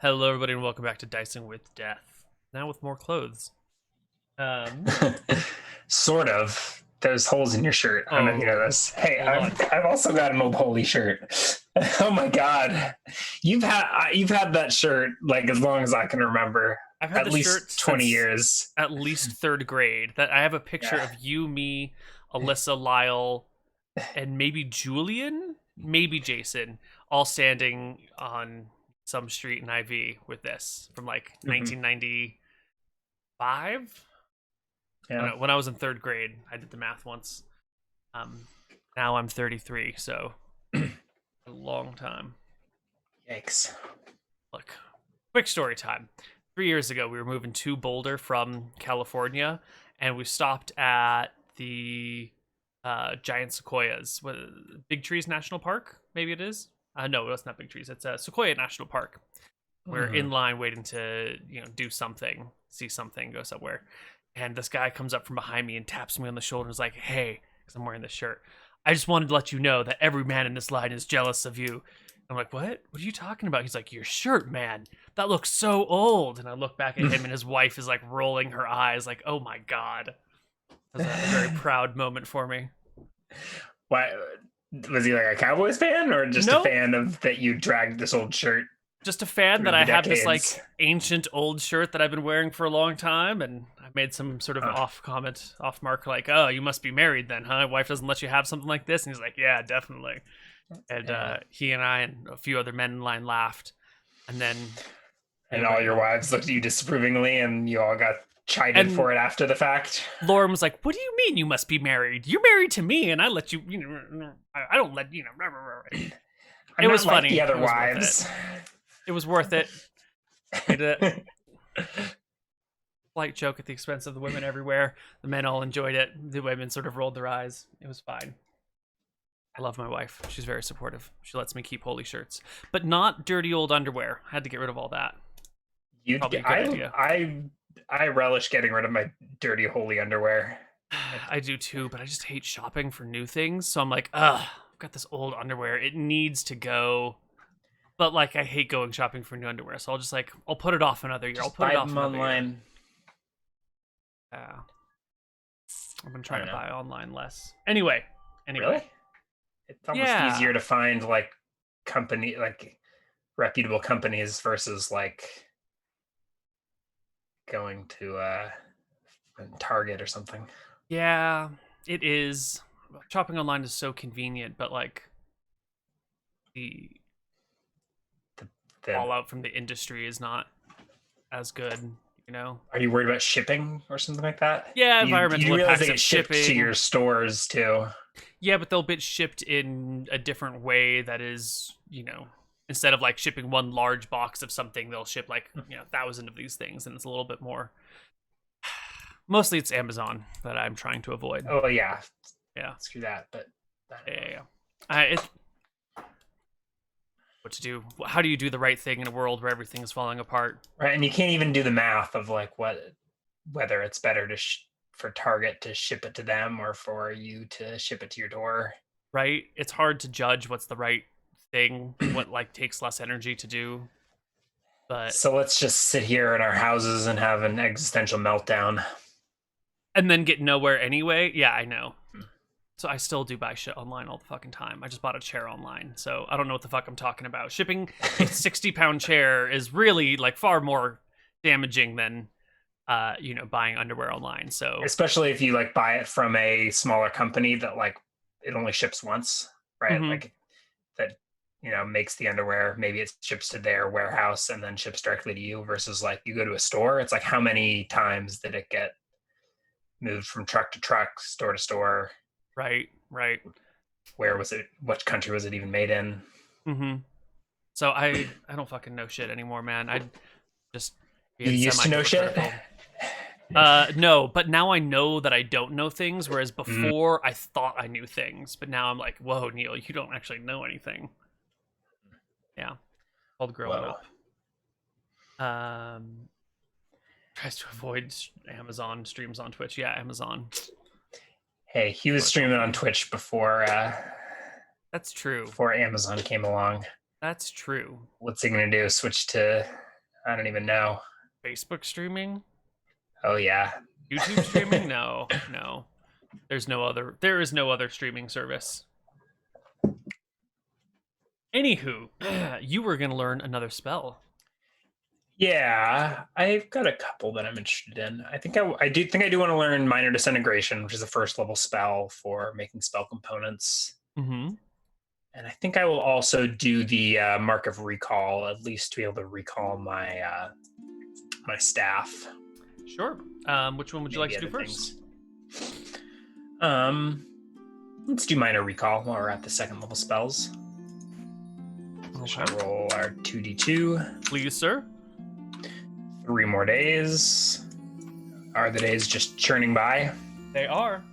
Hello, everybody, and welcome back to Dicing with Death. Now with more clothes. Um, Sort of. There's holes in your shirt. I don't know if you know oh, this. Hey, hold on. I've also got an old holy shirt. Oh my god, you've had that shirt like as long as I can remember. I've had At the shirt least 20 since years. at least third grade. That I have a picture Yeah. of you, me, Alyssa, Lyle, and maybe Julian, maybe Jason, all standing on some street in IV with this from like Hmm. 1995. I Yeah. don't know. When I was in third grade, I did the math once. Um, Now I'm 33, so a long time. Yikes. Look, quick story time. 3 years ago, we were moving to Boulder from California, and we stopped at the giant sequoias. Big Trees National Park? Maybe it is. No, that's not Big Trees. It's Sequoia National Park. We're Hmm. in line waiting to do something, see something, go somewhere, and this guy comes up from behind me and taps me on the shoulder and is like, "Hey," because I'm wearing this shirt. "I just wanted to let you know that every man in this line is jealous of you." I'm like, "What? What are you talking about?" He's like, "Your shirt, man. That looks so old." And I look back at him, and his wife is like rolling her eyes, like, "Oh my god." It was a very proud moment for me. Why was he like a Cowboys fan or just a Nope, fan of that you dragged this old shirt just a fan that through I the have this decades? like ancient old shirt that I've been wearing for a long time, and I made some sort of Huh. off mark, like, "Oh, you must be married then, huh? Wife doesn't let you have something like this?" And he's like, "Yeah, definitely." And Yeah. he and I and a few other men in line laughed, and then And they all went your home. wives looked at you disapprovingly, and you all got chided And for it after the fact. Lauren was like, "What do you mean you must be married? You're married to me, and I let you. I don't let you know." I'm It was not like the funny. other It was worth it. wives. It was worth it. Made a light joke at the expense of the women everywhere. The men all enjoyed it. The women sort of rolled their eyes. It was fine. I love my wife. She's very supportive. She lets me keep holy shirts, but not dirty old underwear. I had to get rid of all that. you, Probably a good I, idea. I, I relish getting rid of my dirty holy underwear. I do too, but I just hate shopping for new things. So I'm like, ugh, I've got this old underwear. It needs to go. But like, I hate going shopping for new underwear. So I'll put it off another year. I'll Just put it buy off them another year. online. Yeah. I've been I trying don't to know. buy online less. Anyway. Really? It's almost Yeah. easier to find like reputable companies versus like going to Target or something. Yeah, it is. Shopping online is so convenient, but like the The, the fallout from the industry is not as good, you know? Are you worried about shipping or something like that? Yeah, You environmental do realize they impacts get of shipped to shipping. your stores too. Yeah, but they'll be shipped in a different way that is, instead of like shipping one large box of something, they'll ship like, 1,000 of these things, and it's a little bit more. Mostly it's Amazon that I'm trying to avoid. Oh yeah, Yeah. screw that. But I don't Yeah, know. yeah, yeah. It's what to do. How do you do the right thing in a world where everything is falling apart? Right, and you can't even do the math of like whether it's better for Target to ship it to them or for you to ship it to your door. Right? It's hard to judge what's the right thing, what like takes less energy to do. But So let's just sit here in our houses and have an existential meltdown. and then get nowhere anyway. Yeah, I know. So I still do buy shit online all the fucking time. I just bought a chair online, so I don't know what the fuck I'm talking about. Shipping a 60-pound chair is really like far more damaging than buying underwear online. So Especially if you like buy it from a smaller company that like it only ships once, right? mhm. Like that makes the underwear, maybe it ships to their warehouse and then ships directly to you versus like you go to a store, it's like how many times did it get moved from truck to truck, store to store? Right, right. Where was it, what country was it even made in? Mhm. So I don't fucking know shit anymore, man. I just You being used semi to know shit. hypocritical. No, but now I know that I don't know things, whereas Mm. before I thought I knew things, but now I'm like, whoa, Neal, you don't actually know anything. Yeah, called growing Whoa. up. Tries to avoid Amazon streams on Twitch. Yeah, Amazon. Hey, he was Poor streaming on company. Twitch That's true. before Amazon came along. That's true. What's he gonna do, switch to I don't even know. Facebook streaming? Oh yeah. YouTube streaming? No, no. There is no other streaming service. Anywho, you were gonna learn another spell. Yeah, I've got a couple that I'm interested in. I do think I do want to learn Minor Disintegration, which is a first level spell for making spell components. Mm-hmm. And I think I will also do the Mark of Recall, at least to be able to recall my staff. Sure. Which one would you like to do first? Let's do Minor Recall while we're at the second level spells. Okay. Shall I roll our 2d2? Please, sir. 3 more days. Are the days just churning by? They are.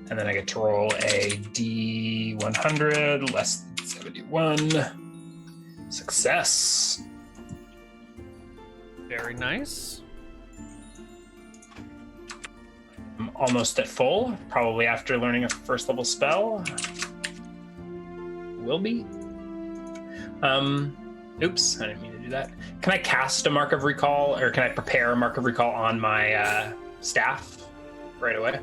And then I get to roll a D100, less than 71. Success. Very nice. I'm almost at full, probably after learning a first level spell. Will be. Oops, I didn't mean to do that. Can I cast a Mark of Recall, or can I prepare a Mark of Recall on my staff right away?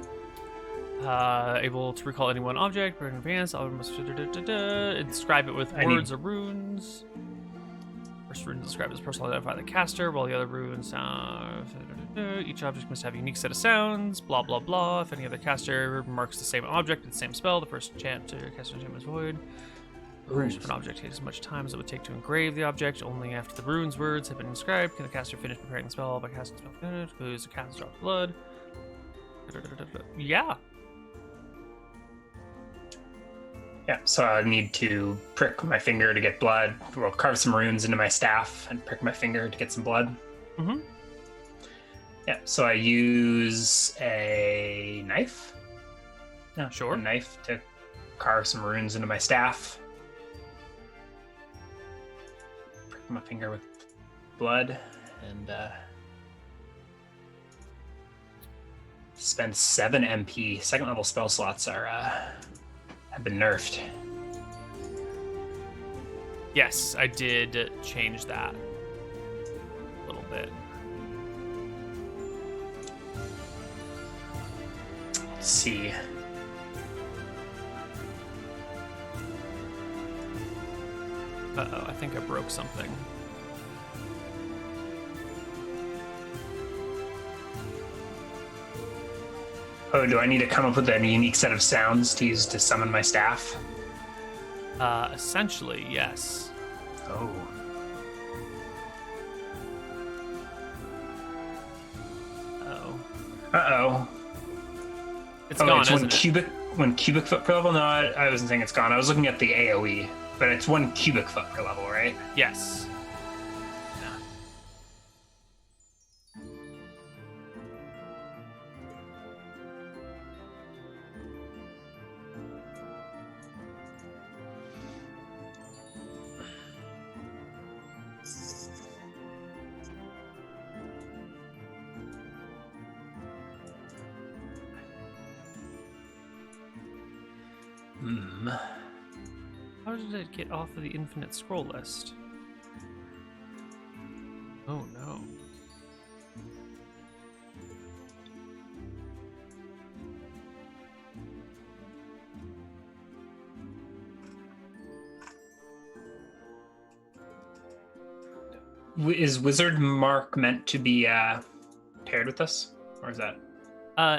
Able to recall any one object, or in advance, inscribe it with words or runes. First rune described as personal identify the caster, while the other runes, each object must have a unique set of sounds, blah blah blah. If any other caster marks the same object with the same spell, the first chant to cast enchantment is void. Runes for an object takes as much time as it would take to engrave the object. Only after the rune's words have been inscribed can the caster finish preparing the spell by casting the spell. Lose the caster drop blood. Yeah. Yeah, so I need to prick my finger to get blood. We'll carve some runes into my staff and prick my finger to get some blood. Mm-hmm. Yeah, so I use a knife. Yeah, sure. A knife to carve some runes into my staff. Prick my finger with blood and spend 7 MP. Second level spell slots are have been nerfed. Yes, I did change that a little bit. Let's see. Uh-oh, I think I broke something. Oh, do I need to come up with a unique set of sounds to use to summon my staff? Essentially, yes. Oh. Uh-oh. Uh-oh. It's gone, it's one cubic foot per level? No, I wasn't saying it's gone. I was looking at the AoE, but it's 1 cubic foot per level, right? Yes. How did it get off of the infinite scroll list? Oh no. Is Wizard Mark meant to be paired with this? Or is that?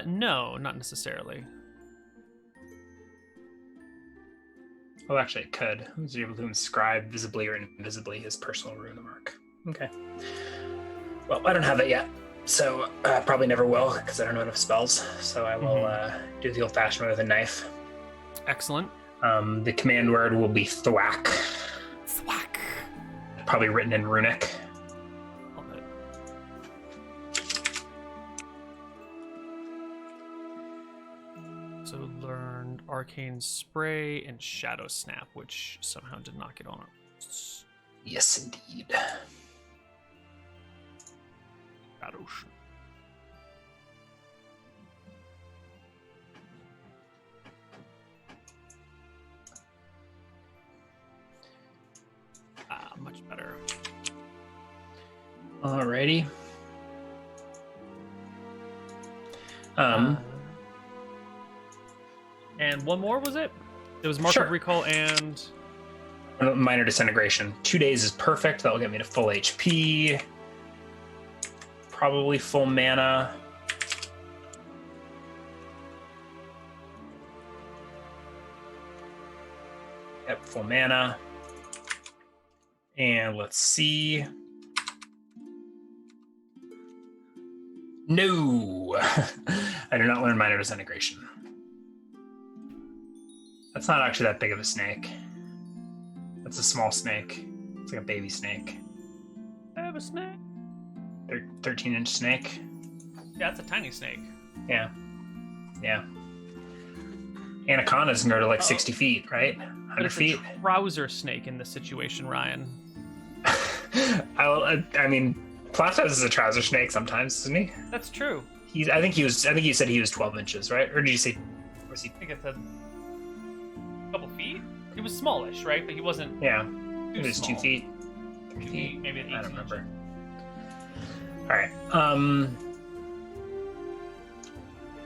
No, not necessarily. Well, actually, it could. Was able to inscribe visibly or invisibly his personal rune of mark. Okay. Well, I don't have it yet, so probably never will because I don't know enough spells. So I will do the old-fashioned way with a knife. Excellent. The command word will be thwack. Thwack. Probably written in runic. Love it. So learned Arcane Spray and Shadow Snap, which somehow did not get on it. Yes, indeed. Shadow Snap. Much better. Alrighty. And one more, was it? It was Mark of Recall and... Minor Disintegration. 2 days is perfect. That'll get me to full HP. Probably full mana. Yep, full mana. And let's see. No! I do not learn Minor Disintegration. That's not actually that big of a snake. That's a small snake. It's like a baby snake. I have a snake. 13-inch snake. Yeah, it's a tiny snake. Yeah. Yeah. Anacondas can go to like 60 feet, right? 100 feet. A trouser snake in this situation, Ryan. I mean, Platos is a trouser snake sometimes, isn't he? That's true. I think you said he was 12 inches, right? Or did you say? Was he? I think it's a couple feet. He was smallish, right? But he wasn't. Yeah. It was small. 2 feet. 3 feet, maybe an 18. I don't remember. All right.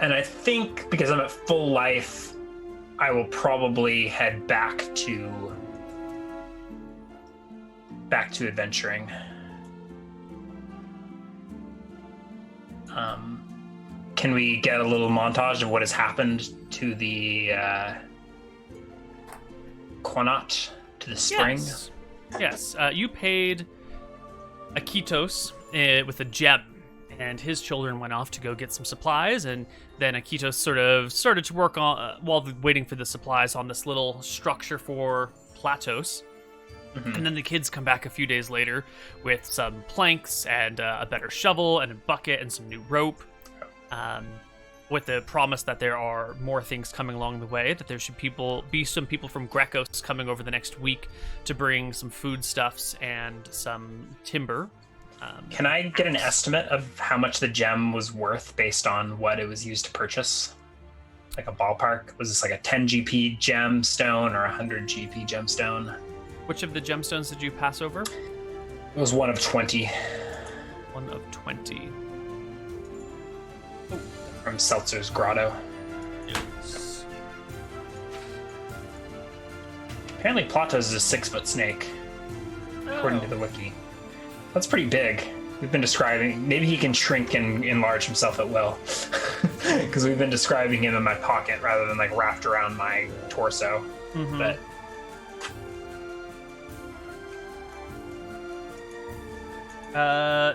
And I think because I'm at full life, I will probably head back to adventuring. Can we get a little montage of what has happened to the Quanat, to the spring? Yes. You paid Akitos with a gem, and his children went off to go get some supplies, and then Akitos sort of started to work on, while waiting for the supplies, on this little structure for Platos. Mm-hmm. And then the kids come back a few days later with some planks and a better shovel and a bucket and some new rope, with the promise that there are more things coming along the way, that there should be some people from Grecos coming over the next week to bring some foodstuffs and some timber. Can I get an estimate of how much the gem was worth based on what it was used to purchase? Like a ballpark? Was this like a 10 GP gemstone or a 100 GP gemstone? Which of the gemstones did you pass over? It was one of 20. One of 20. Oh. From Seltzer's Grotto. Yes. Apparently Platos is a 6-foot snake, according to the wiki. That's pretty big. We've been describing... Maybe he can shrink and enlarge himself at will. Because we've been describing him in my pocket rather than like wrapped around my torso. Mm-hmm. But...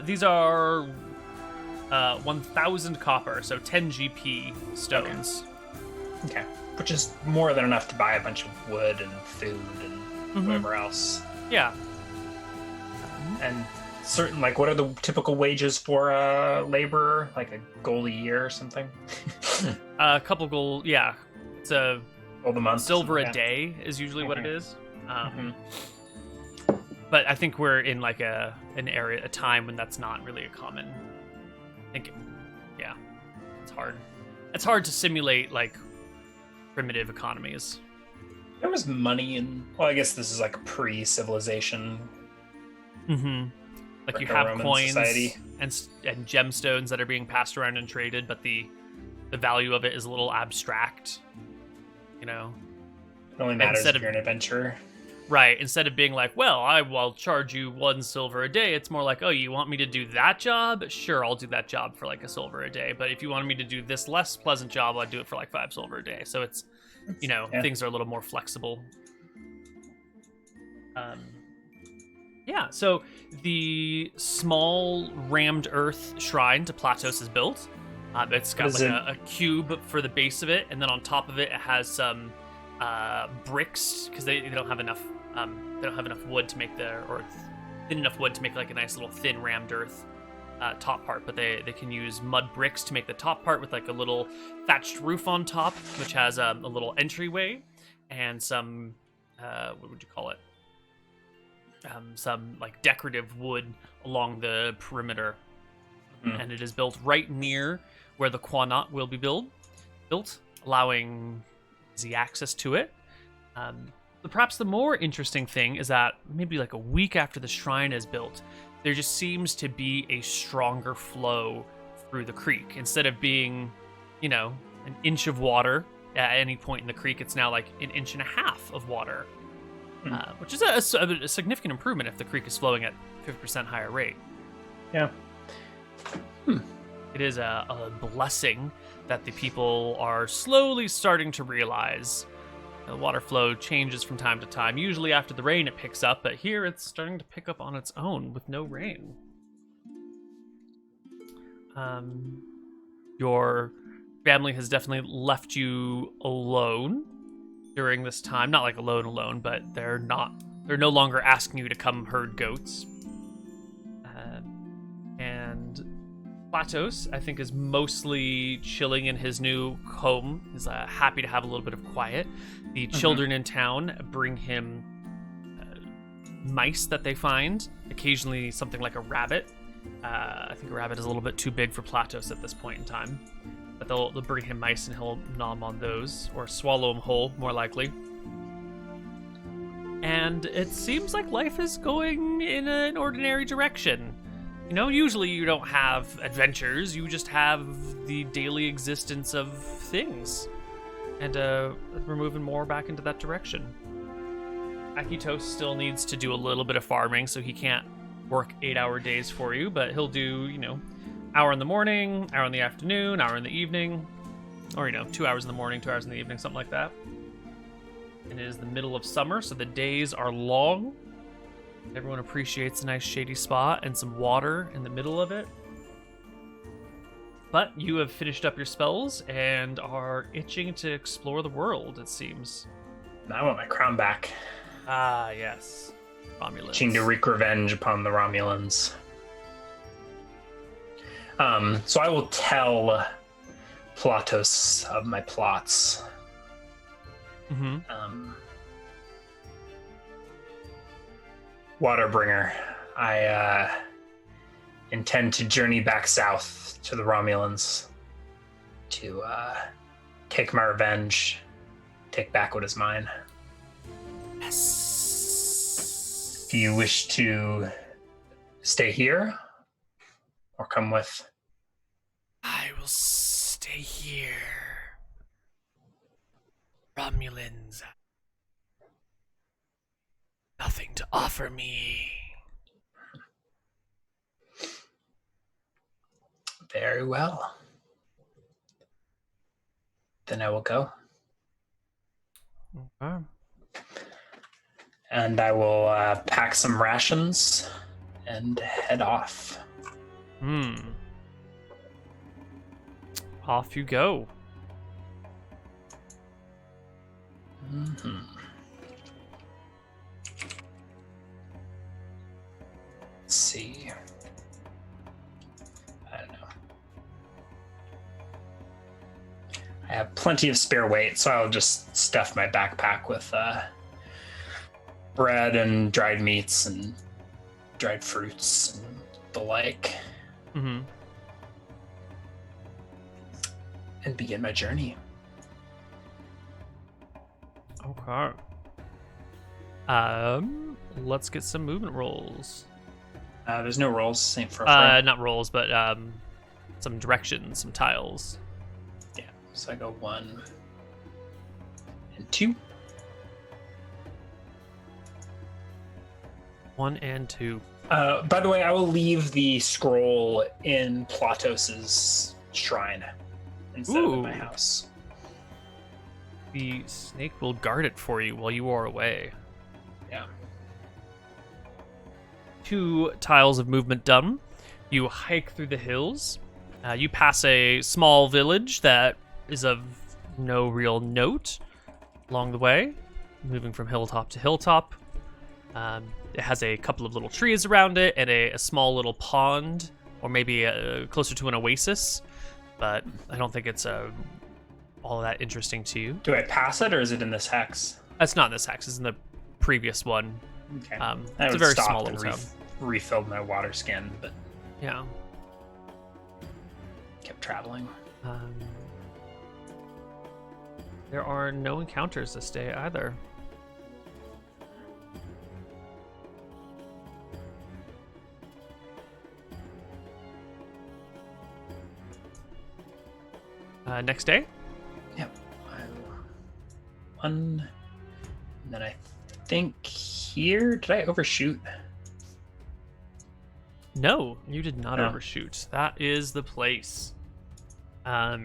these are 1,000 copper, so 10 GP stones. Okay. Which is more than enough to buy a bunch of wood and food and whatever else. Yeah. And certain, like, what are the typical wages for a laborer? Like a gold a year or something? A couple gold, yeah. It's a gold a month. Silver a day is usually what it is. But I think we're in like a time when that's not really a common. I think, yeah, it's hard. It's hard to simulate like primitive economies. There was money in. Well, I guess this is like pre-civilization. Mm-hmm. Like you have coins and gemstones that are being passed around and traded, but the value of it is a little abstract. You know, it only matters if you're an adventurer. Right, instead of being like, well, I will charge you 1 silver a day, it's more like, oh, you want me to do that job? Sure, I'll do that job for like 1 silver a day. But if you wanted me to do this less pleasant job, I'd do it for like 5 silver a day. So it's, you know, things are a little more flexible. Yeah, so the small rammed earth shrine to Platos is built. It's got like a cube for the base of it, and then on top of it, it has some bricks, because they don't have enough. They don't have enough wood to make or thin enough wood to make like a nice little thin rammed earth top part, but they can use mud bricks to make the top part with like a little thatched roof on top, which has a little entryway and some what would you call it? Some like decorative wood along the perimeter, and it is built right near where the Quanat will be built, allowing easy access to it. Perhaps the more interesting thing is that maybe like a week after the shrine is built, there just seems to be a stronger flow through the creek. Instead of being, an inch of water at any point in the creek, it's now like an inch and a half of water, which is a significant improvement if the creek is flowing at 50% higher rate. Yeah. It is a blessing that the people are slowly starting to realize. The water flow changes from time to time. Usually after the rain it picks up, but here it's starting to pick up on its own with no rain. Your family has definitely left you alone during this time. Not like alone, but they're no longer asking you to come herd goats. And Platos, I think, is mostly chilling in his new home. He's happy to have a little bit of quiet. The children in town bring him mice that they find, occasionally something like a rabbit. I think a rabbit is a little bit too big for Platos at this point in time. But they'll bring him mice and he'll nom on those, or swallow them whole, more likely. And it seems like life is going in an ordinary direction. Usually you don't have adventures, you just have the daily existence of things. And we're moving more back into that direction. Akitos still needs to do a little bit of farming, so he can't work 8-hour days for you, but he'll do, hour in the morning, hour in the afternoon, hour in the evening, or, 2 hours in the morning, 2 hours in the evening, something like that. It is the middle of summer, so the days are long. Everyone appreciates a nice shady spot and some water in the middle of it. But you have finished up your spells and are itching to explore the world, it seems. I want my crown back. Ah, yes. Romulans. Itching to wreak revenge upon the Romulans. So I will tell Platos of my plots. Waterbringer, I intend to journey back south to the Romulans to take my revenge, take back what is mine. Yes. Do you wish to stay here or come with? I will stay here. Romulans have nothing to offer me. Very well. Then I will go. Okay. And I will pack some rations and head off. Off you go. Let's see. I don't know. I have plenty of spare weight, so I'll just stuff my backpack with bread and dried meats and dried fruits and the like. And begin my journey. Okay. Let's get some movement rolls. There's no rolls, same for a Not rolls, but some directions, some tiles. Yeah, so I go 1 and 2. 1 and 2. By the way, I will leave the scroll in Platos's shrine instead of in my house. The snake will guard it for you while you are away. Yeah. 2 tiles of movement done. You hike through the hills. You pass a small village that is of no real note along the way, moving from hilltop to hilltop. It has a couple of little trees around it and a small little pond, or maybe closer to an oasis, but I don't think it's all that interesting to you. Do I pass it, or is it in this hex? That's not in this hex. It's in the previous one. Okay. It's a very small little town. Refilled my water skin, but yeah, kept traveling. There are no encounters this day either. Next day? Yep. One. And then I think here, did I overshoot? No, you did not No. overshoot. That is the place. How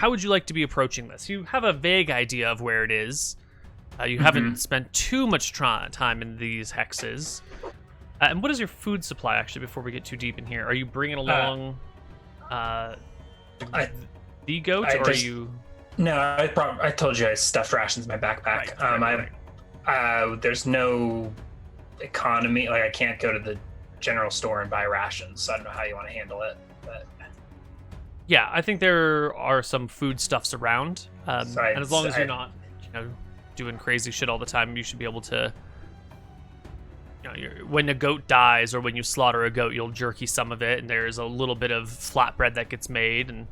would you like to be approaching this? You have a vague idea of where it is. You haven't spent too much time in these hexes. And what is your food supply, actually, before we get too deep in here? Are you bringing along the goat, or are you... No, I told you I stuffed rations in my backpack. Right. There's no economy. Like, I can't go to the general store and buy rations, so I don't know how you want to handle it. But yeah, I think there are some foodstuffs around. And as long as you're not, doing crazy shit all the time, you should be able to... when a goat dies, or when you slaughter a goat, you'll jerky some of it, and there's a little bit of flatbread that gets made, and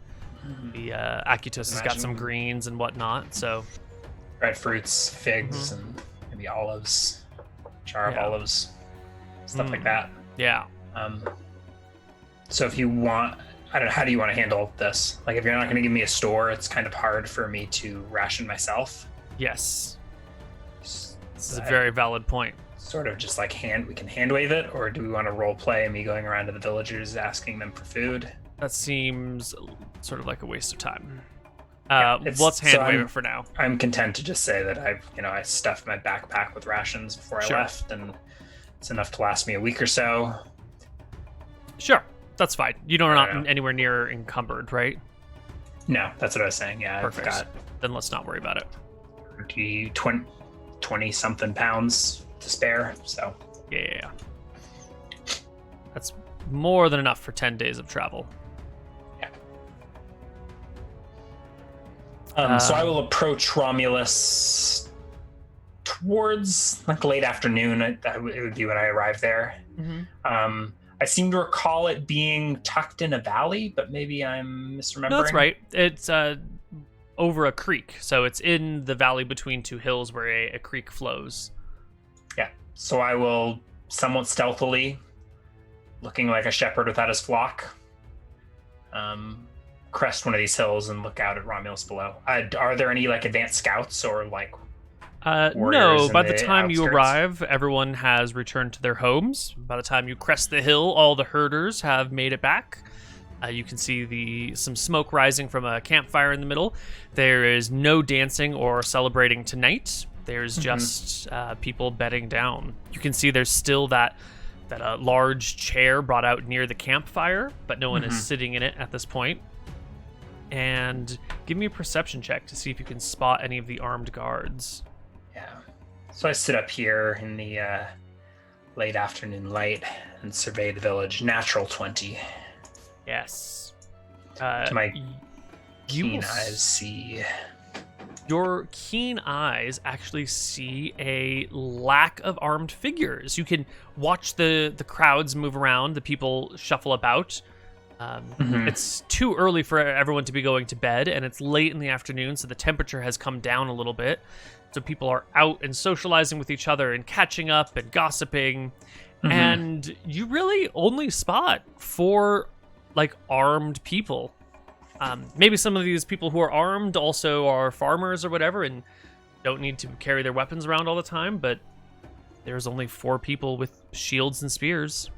the Akutos has got some greens and whatnot, so... Red fruits, figs, and maybe olives, jar of olives, stuff like that. Yeah. So if you want... I don't know, how do you want to handle this? Like, if you're not going to give me a store, it's kind of hard for me to ration myself. Yes. This is a very valid point. Sort of just like we can hand wave it, or do we want to role play me going around to the villagers asking them for food? That seems sort of like a waste of time. So Let's hand wave it for now. I'm content to just say that I stuffed my backpack with rations before I left, and it's enough to last me a week or so. Sure, that's fine. You're not anywhere near encumbered, right? No, that's what I was saying. Yeah, perfect. Then let's not worry about it. 20 something pounds to spare, so yeah, that's more than enough for 10 days of travel. So I will approach Romulus towards like late afternoon. It would be when I arrive there. I seem to recall it being tucked in a valley, but maybe I'm misremembering. No, that's right. It's over a creek, so it's in the valley between two hills where a creek flows. Yeah, so I will somewhat stealthily, looking like a shepherd without his flock, crest one of these hills and look out at Romulus below. Are there any like advanced scouts or like no, by the time outskirts? you arrive, everyone has returned to their homes. By the time you crest the hill, all the herders have made it back. You can see some smoke rising from a campfire in the middle. There is no dancing or celebrating tonight. There's just people bedding down. You can see there's still that large chair brought out near the campfire, but no one is sitting in it at this point. And give me a perception check to see if you can spot any of the armed guards. Yeah. So I sit up here in the late afternoon light and survey the village. Natural 20. Yes. My keen eyes see. Your keen eyes actually see a lack of armed figures. You can watch the crowds move around, the people shuffle about. It's too early for everyone to be going to bed, and it's late in the afternoon, so the temperature has come down a little bit. So people are out and socializing with each other and catching up and gossiping. And you really only spot 4 like armed people. Maybe some of these people who are armed also are farmers or whatever and don't need to carry their weapons around all the time, but there's only 4 people with shields and spears.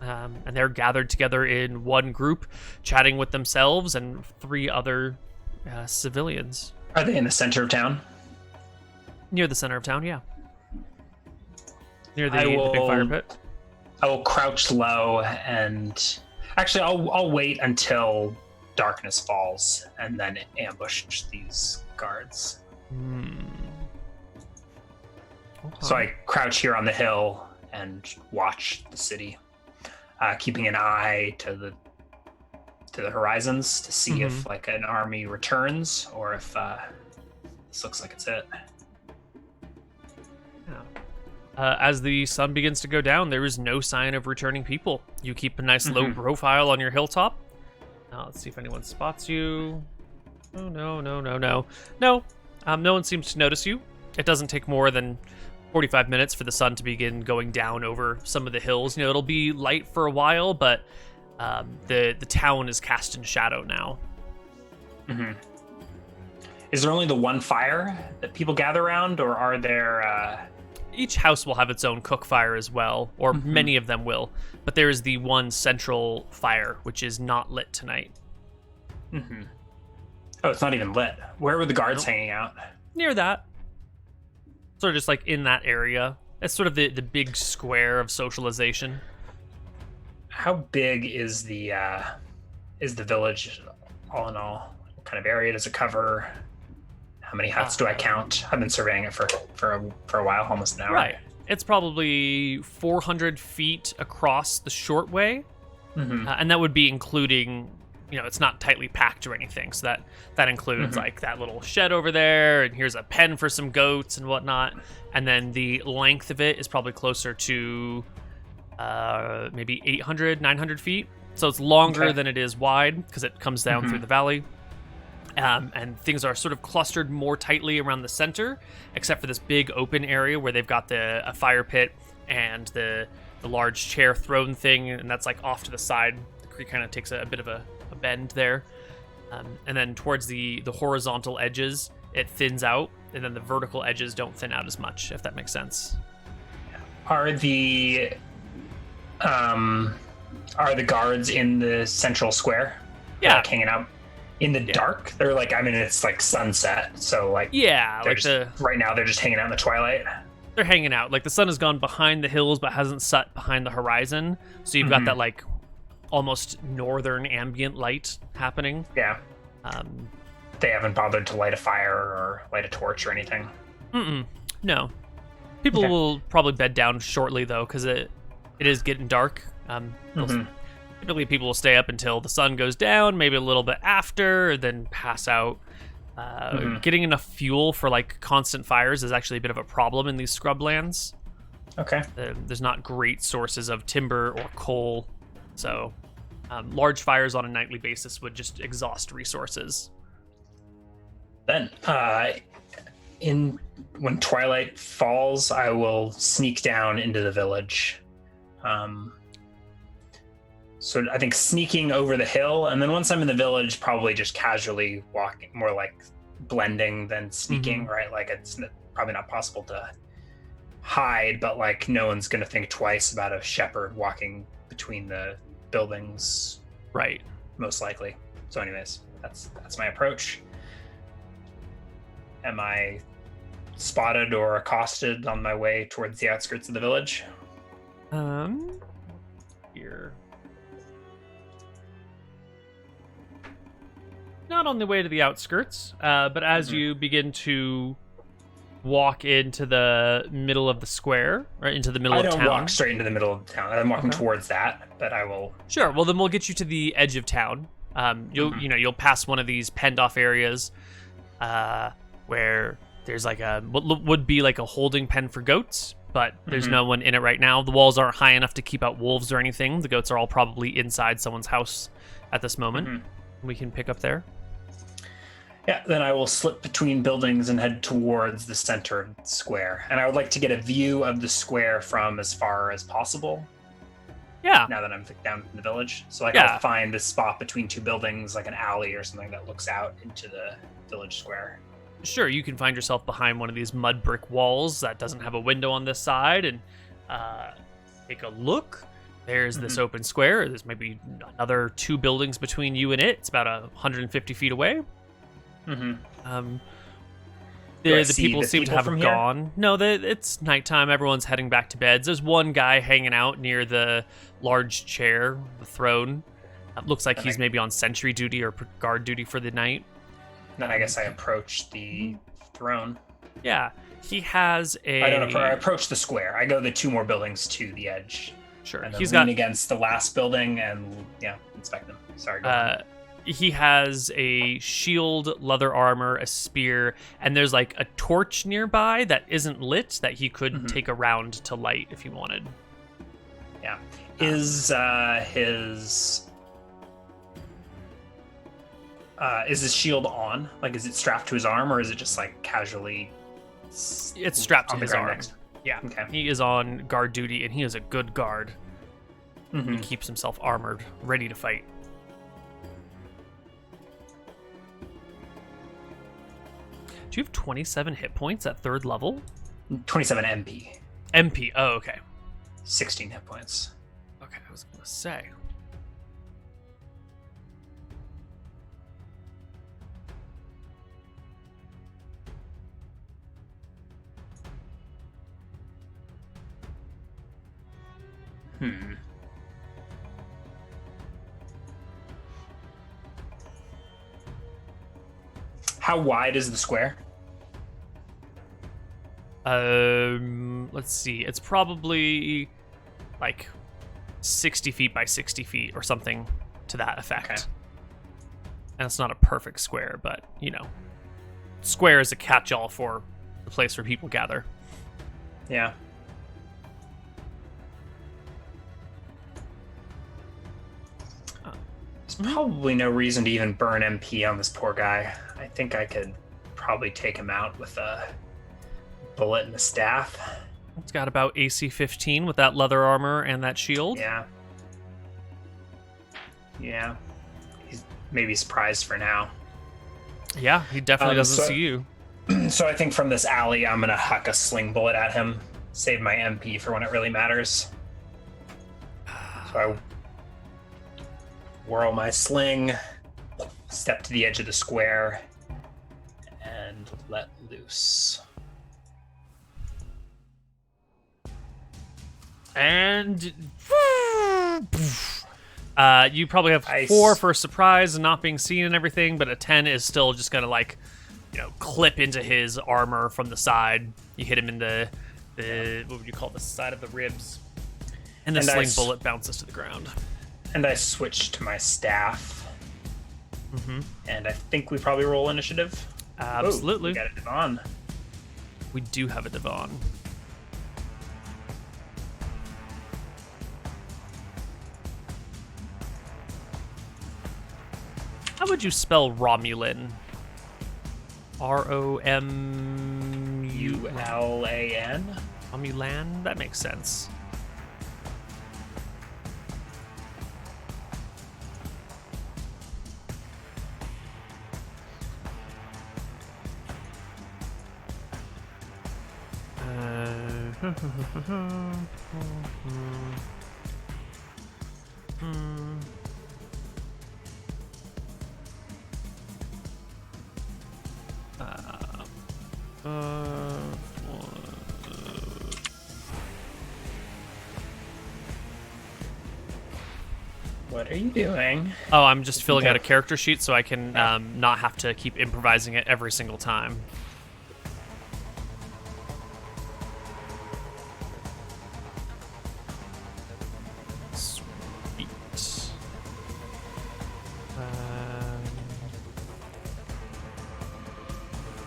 And they're gathered together in one group, chatting with themselves and 3 other civilians. Are they in the center of town? Near the center of town, yeah. Near the big fire pit. I will crouch low and... Actually, I'll wait until darkness falls and then ambush these guards. Okay. So I crouch here on the hill and watch the city, keeping an eye to the horizons to see if like an army returns or if this looks like it's it. As the sun begins to go down, there is no sign of returning people. You keep a nice low profile on your hilltop. Now let's see if anyone spots you. Oh, no. No one seems to notice you. It doesn't take more than 45 minutes for the sun to begin going down over some of the hills. It'll be light for a while, but the town is cast in shadow now. Mm-hmm. Is there only the one fire that people gather around, or are there... Each house will have its own cook fire as well, or many of them will. But there is the one central fire, which is not lit tonight. Mm-hmm. Oh, it's not even lit. Where were the guards hanging out? Near that. Sort of just like in that area. It's sort of the big square of socialization. How big is the village all in all? What kind of area does it cover? How many huts do I count? I've been surveying it for a while, almost an hour. Right. It's probably 400 feet across the short way. And that would be including, it's not tightly packed or anything. So that includes like that little shed over there, and here's a pen for some goats and whatnot. And then the length of it is probably closer to maybe 800, 900 feet. So it's longer than it is wide because it comes down through the valley. And things are sort of clustered more tightly around the center, except for this big open area where they've got a fire pit and the large chair throne thing, and that's like off to the side. The creek kind of takes a bit of a bend there. And then towards the horizontal edges, it thins out, and then the vertical edges don't thin out as much, if that makes sense. Are the guards in the central square? Yeah. Like hanging out in the dark? They're like, it's like sunset, so like... Yeah, like right now they're just hanging out in the twilight? They're hanging out. Like the sun has gone behind the hills but hasn't set behind the horizon, so you've got that like almost northern ambient light happening. Yeah. They haven't bothered to light a fire or light a torch or anything? No. People will probably bed down shortly, though, because it is getting dark. Typically, people will stay up until the sun goes down, maybe a little bit after, then pass out. Getting enough fuel for like constant fires is actually a bit of a problem in these scrublands. Okay. There's not great sources of timber or coal, so large fires on a nightly basis would just exhaust resources. Then, when twilight falls, I will sneak down into the village. So I think sneaking over the hill, and then once I'm in the village, probably just casually walking, more like blending than sneaking, right? Like it's probably not possible to hide, but like no one's going to think twice about a shepherd walking between the buildings. Right. Most likely. So anyways, that's my approach. Am I spotted or accosted on my way towards the outskirts of the village? Here. Not on the way to the outskirts, but as you begin to walk into the middle of the square, or into the middle of town. I don't walk straight into the middle of town. I'm walking towards that, but I will... Sure, well then we'll get you to the edge of town. You'll pass one of these penned off areas where there's like what would be like a holding pen for goats, but there's no one in it right now. The walls aren't high enough to keep out wolves or anything. The goats are all probably inside someone's house at this moment. We can pick up there. Yeah, then I will slip between buildings and head towards the center of the square. And I would like to get a view of the square from as far as possible. Yeah. Now that I'm down in the village. So I'll find this spot between two buildings, like an alley or something that looks out into the village square. Sure, you can find yourself behind one of these mud brick walls that doesn't have a window on this side and take a look. There's this open square. There's maybe another two buildings between you and it. It's about 150 feet away. The people seem to have gone. No, it's nighttime. Everyone's heading back to beds. There's one guy hanging out near the large chair, the throne. Looks like he's maybe on sentry duty or guard duty for the night. Then I guess I approach the throne. Yeah, he has a... I approach the square. I go the two more buildings to the edge. Sure. And then lean against the last building and, inspect them. Sorry, go ahead. He has a shield, leather armor, a spear, and there's like a torch nearby that isn't lit that he could take around to light if he wanted. Yeah. Is his shield on? Like, is it strapped to his arm, or is it just like casually? It's strapped to his arm. Next? Yeah. Okay. He is on guard duty, and he is a good guard. He keeps himself armored, ready to fight. Do you have 27 hit points at 3rd level? 27 MP. MP. Oh, okay. 16 hit points. Okay, I was gonna say. How wide is the square? Let's see. It's probably like 60 feet by 60 feet or something to that effect. Okay. And it's not a perfect square, but, you know, square is a catch-all for the place where people gather. Yeah. There's probably no reason to even burn MP on this poor guy. I think I could probably take him out with a bullet and a staff. It's got about AC 15 with that leather armor and that shield. Yeah. Yeah. He's maybe surprised for now. Yeah, he definitely doesn't see you. So I think from this alley, I'm going to huck a sling bullet at him. Save my MP for when it really matters. So I whirl my sling, step to the edge of the square, and let loose. And you probably have Nice. 4 for surprise and not being seen and everything, but a 10 is still just gonna, like, you know, clip into his armor from the side. You hit him in the what would you call it, the side of the ribs, and the And sling bullet bounces to the ground. And I switch to my staff. Mm-hmm. And I think we probably roll initiative. Absolutely. Ooh, we got a Devon. We do have a Devon. How would you spell Romulan? Ulan. Romulan? That makes sense. What are you doing? Oh, I'm just filling out a character sheet so I can not have to keep improvising it every single time. Sweet.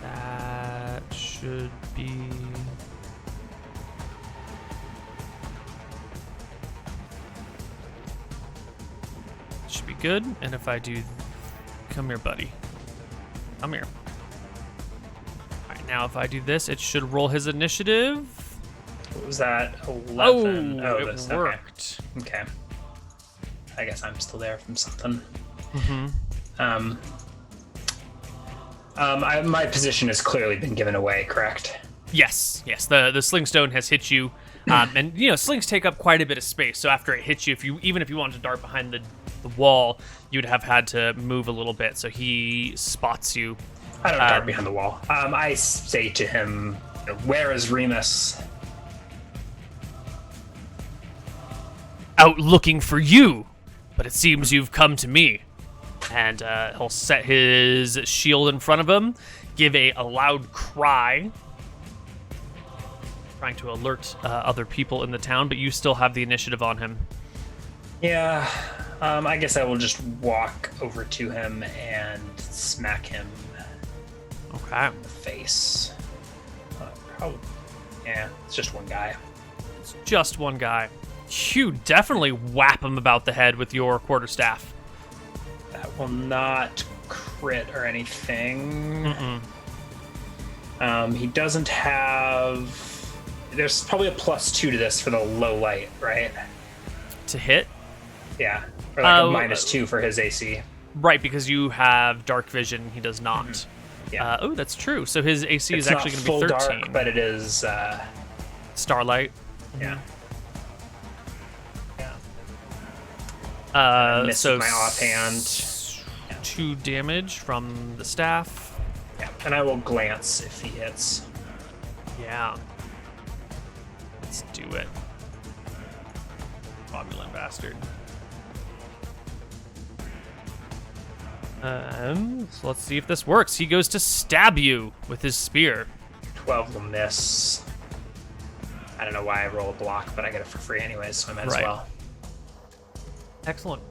That should be... should be good. And if I do... come here, buddy. Come here. Alright, now if I do this, it should roll his initiative. What was that? 11. Oh, it this worked. Okay. I guess I'm still there from something. Mm-hmm. My position has clearly been given away, correct? Yes. The sling stone has hit you, and you know slings take up quite a bit of space. So after it hits you, even if you wanted to dart behind the wall, you'd have had to move a little bit. So he spots you. I don't dart behind the wall. I say to him, "Where is Remus?" Out looking for you, but it seems you've come to me. And he'll set his shield in front of him, give a loud cry, trying to alert other people in the town, but you still have the initiative on him. Yeah, I guess I will just walk over to him and smack him Okay. in the face. Yeah, it's just one guy. It's just one guy. You definitely whap him about the head with your quarterstaff. That will not crit or anything. He doesn't have... There's probably a +2 to this for the low light, right? To hit? Yeah. Or like a -2 for his AC. Right, because you have dark vision, he does not. Yeah. Oh, that's true. So his AC It's is actually not going to be full 13. dark, but it is. Starlight. Yeah. Missed So my offhand. 2 damage from the staff. Yeah, and I will glance if he hits. Yeah. Let's do it. Romulan bastard. So let's see if this works. He goes to stab you with his spear. 12 will miss. I don't know why I roll a block, but I get it for free anyways, so I might as well. Excellent.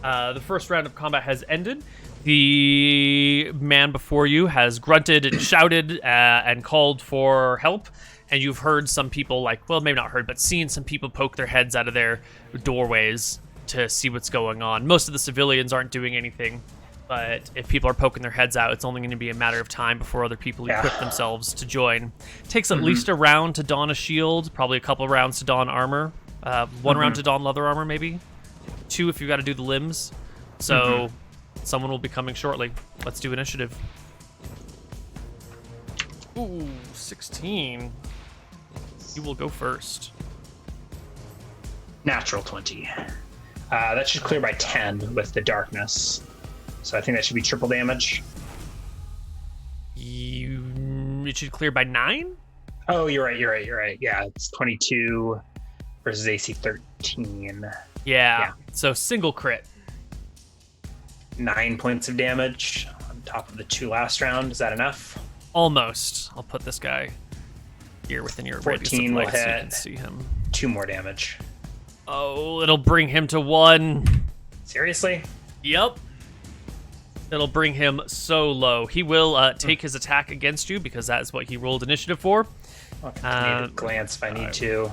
The first round of combat has ended. The man before you has grunted and shouted and called for help. And you've heard some people, maybe not heard, but seen some people poke their heads out of their doorways to see what's going on. Most of the civilians aren't doing anything. But if people are poking their heads out, it's only going to be a matter of time before other people equip themselves to join. It takes at least a round to don a shield, probably a couple rounds to don armor. 1 round to don leather armor, maybe. 2 if you've got to do the limbs. So someone will be coming shortly. Let's do initiative. Ooh, 16. You will go first. Natural 20. That should clear by 10 with the darkness. So I think that should be triple damage. It should clear by 9? Oh, you're right. Yeah, it's 22 versus AC 13. Yeah. So single crit. 9 points of damage on top of the 2 last round. Is that enough? Almost. I'll put this guy here within your radius of 14 will light so you hit. can see him. 2 more damage. Oh, it'll bring him to 1. Seriously? Yep. It'll bring him so low. He will take his attack against you because that is what he rolled initiative for. I'll continue to glance if I need to.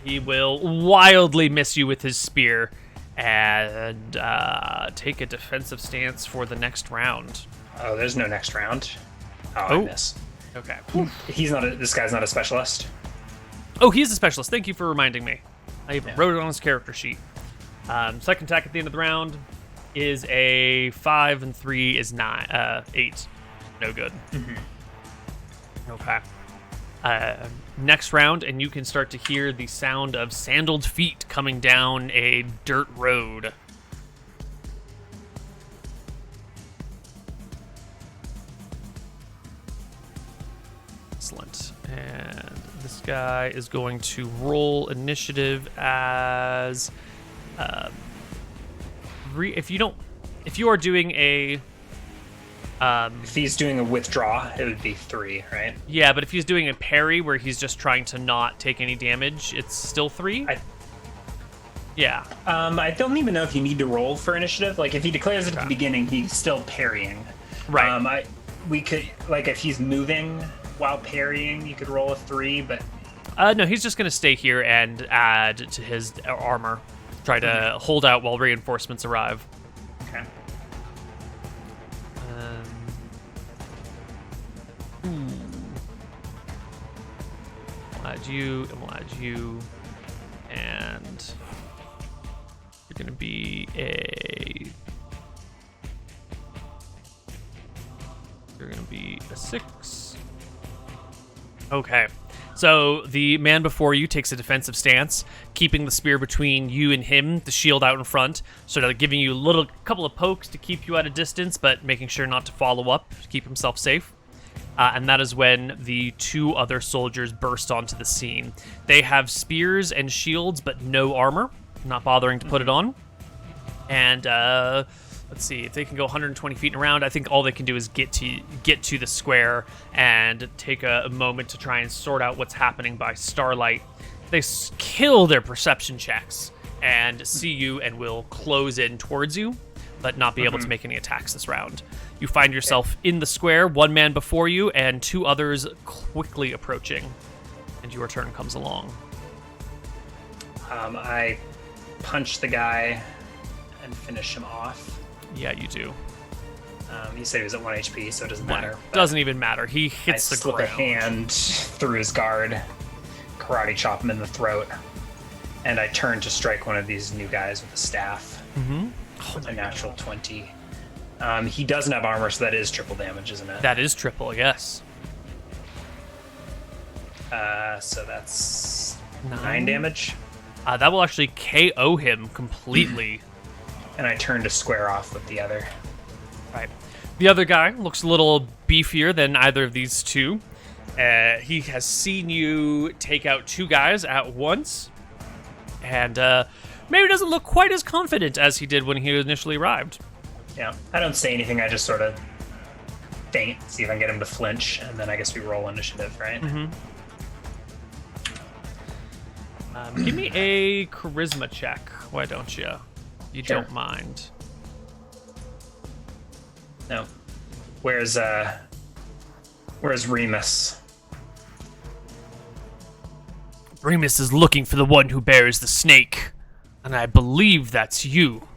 He will wildly miss you with his spear and take a defensive stance for the next round. Oh, there's no next round. I miss. Okay. This guy's not a specialist. Oh, he's a specialist. Thank you for reminding me. I even wrote it on his character sheet. Second attack at the end of the round is a 5 and 3 is 8. No good. Okay. Next round, and you can start to hear the sound of sandaled feet coming down a dirt road. Excellent. And this guy is going to roll initiative as if you are doing a If he's doing a withdraw, it would be 3, right? yeah, but if he's doing a parry where he's just trying to not take any damage, it's still 3. Yeah. I don't even know if you need to roll for initiative. Like if he declares it at the beginning, he's still parrying. Right. We could, like, if he's moving while parrying, you could roll a 3, but No, he's just gonna stay here and add to his armor. Try to hold out while reinforcements arrive. okay. We'll add you, and you're gonna be a 6. Okay. So the man before you takes a defensive stance, keeping the spear between you and him, the shield out in front, sort of giving you a couple of pokes to keep you at a distance, but making sure not to follow up, to keep himself safe. And that is when the 2 other soldiers burst onto the scene. They have spears and shields, but no armor, not bothering to put it on. And let's see, if they can go 120 feet around, I think all they can do is get to the square and take a moment to try and sort out what's happening by starlight. They kill their perception checks and see you and will close in towards you, but not be able to make any attacks this round. You find yourself in the square, 1 man before you, and 2 others quickly approaching. And your turn comes along. I punch the guy and finish him off. Yeah, you do. You said he was at 1 HP, so it doesn't matter. Doesn't even matter. He hits the slip ground. a hand through his guard, karate chop him in the throat, and I turn to strike one of these new guys with a staff. With a natural 20. He doesn't have armor, so that is triple damage, isn't it? That is triple, yes. So that's 9 damage. That will actually KO him completely. And I turn to square off with the other. Right. The other guy looks a little beefier than either of these two. He has seen you take out 2 guys at once. And maybe doesn't look quite as confident as he did when he initially arrived. Yeah. I don't say anything. I just sort of feint, see if I can get him to flinch. And then I guess we roll initiative, right? Mm-hmm. Give me a charisma check. Why don't you? You Sure. don't mind. No. Where's Remus? Remus is looking for the one who bears the snake, and I believe that's you.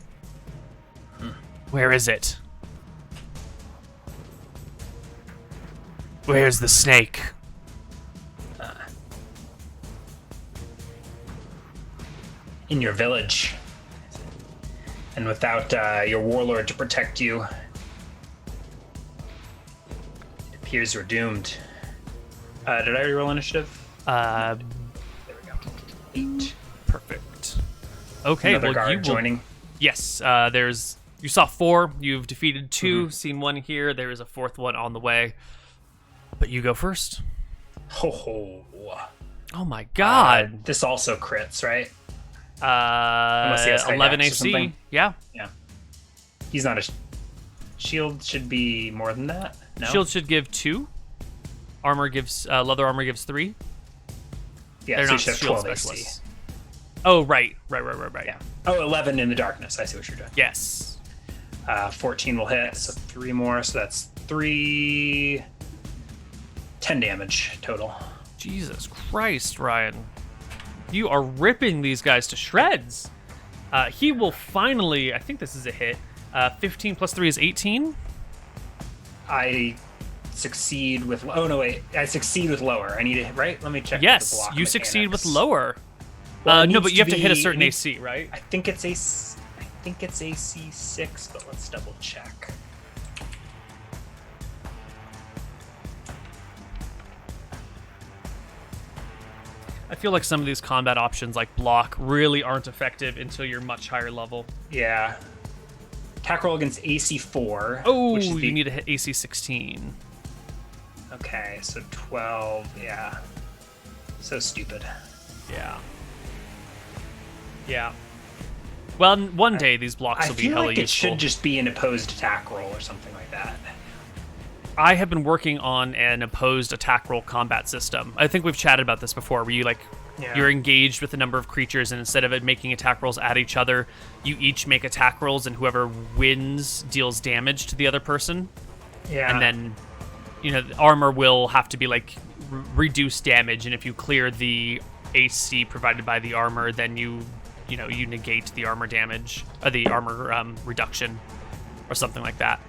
Where is it? Where's the snake? In your village. And without your warlord to protect you, it appears you're doomed. Did I already roll initiative? Uh, There we go. 8. Perfect. Okay, Another well, guard you will... joining. Yes, there's... You saw 4. You've defeated 2. Seen 1 here. There is a 4th one on the way. But you go first. Ho ho. Oh my god. This also crits, right? Unless he has high 11 dex or AC. something. Yeah. Yeah. He's not a... Shield should be more than that? No? Shield should give 2. Armor gives... leather armor gives 3. Yeah, They're so not you should have shield 12 AC. specialists. Oh, right. Right. Yeah. Oh, 11 in the darkness. I see what you're doing. Yes. 14 will hit, so 3 more, so that's 3... 10 damage total. Jesus Christ, Ryan. You are ripping these guys to shreds. He will finally... I think this is a hit. 15 plus 3 is 18. I succeed with... Oh, no, wait. I succeed with lower. I need to... Right? Let me check the Yes, block you succeed with mechanics. lower. Well, it No, needs but you have to hit a be- certain it needs- AC, right? I think it's AC 6, but let's double check. I feel like some of these combat options, like block, really aren't effective until you're much higher level. Yeah. Attack roll against AC 4. Oh, which is you need to hit AC 16. Okay, so 12. Yeah. So stupid. Yeah. Yeah. Well, one day these blocks I will be feel hella like it useful. should just be an opposed attack roll or something like that. I have been working on an opposed attack roll combat system. I think we've chatted about this before, where you Yeah. you're engaged with a number of creatures, and instead of it making attack rolls at each other, you each make attack rolls, and whoever wins deals damage to the other person. Yeah. And then, the armor will have to be reduce damage, and if you clear the AC provided by the armor, then you negate the armor damage, or the armor reduction, or something like that.